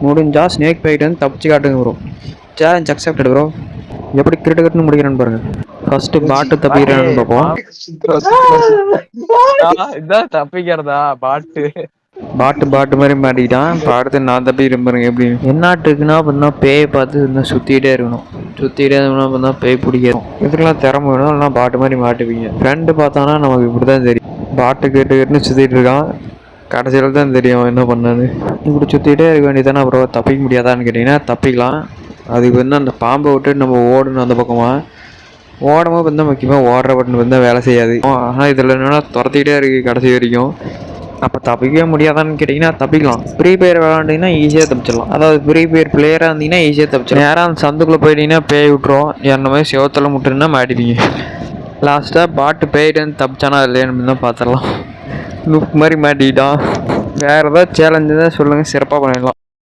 முடிஞ்சா ஸ்னேக் போயிட்டு வந்து தப்பிச்சு காட்டுங்க ப்ரோ. Challenge accepted bro. எப்படி கிரிட்டு முடிக்கிறேன்னு பாருங்க. ஃபர்ஸ்ட் பாட்டு தப்பிக்கிறான்னு பார்ப்போம். இதான் தப்பிக்கிறதா பாட்டு பாட்டு மாதிரி மாட்டிக்கிட்டான். இப்போ அடுத்து நான் தப்பிக்கிறேன் பாருங்க எப்படி. என்னாட்டுக்குன்னா அப்படின்னா பேயை பார்த்து இன்னும் சுற்றிக்கிட்டே இருக்கணும். சுற்றிக்கிட்டே இருக்கணும் அப்படின்னா பேய் பிடிக்கணும். இதுக்கெல்லாம் திறமை வேணும். இல்லைனா பாட்டு மாதிரி மாட்டுவீங்க. ஃப்ரெண்டு பார்த்தானா நமக்கு இப்படி தான் தெரியும். பாட்டு கேட்டுன்னு சுற்றிட்டு இருக்கான். கடைசியில் தான் தெரியும் என்ன பண்ணான்னு. இப்படி சுற்றிக்கிட்டே இருக்க வேண்டியதானே. அப்புறம் தப்பிக்க முடியாதான்னு கேட்டிங்கன்னா தப்பிக்கலாம். அதுக்கு வந்து அந்த பாம்பை விட்டு நம்ம ஓடணும் அந்த பக்கமாக. ஓடும்போது வந்து முக்கியமாக ஓடுற பட்டன் வந்து வேலை செய்யாது. ஆனால் இதில் என்னென்னா துரத்திக்கிட்டே இருக்குது கடைசி வரைக்கும். அப்போ தப்பிக்கவே முடியாதான்னு கேட்டிங்கன்னா தப்பிக்கலாம். ஃப்ரீ ஃபயர் விளாண்டிங்கன்னா ஈஸியாக தப்பிச்சிடலாம். அதாவது ஃப்ரீ ஃபயர் பிளேயராக இருந்தீங்கன்னா ஈஸியாக தப்பிச்சிடலாம். நேராக அந்த சந்துக்குள்ளே போயிட்டீங்கன்னா பேய் விட்டுரும். என்ன மாதிரி சிவத்தில் முட்டுன்னா மாட்டிப்பீங்க. லாஸ்ட்டாக பாட்டு பேயிட்டு தப்பிச்சானா இல்லையான்னு தான் பார்த்துடலாம். லுக் மாதிரி மாட்டிக்கிட்டான். வேறு ஏதாவது சேலஞ்சு தான் சொல்லுங்கள், சிறப்பாக பண்ணிடலாம்.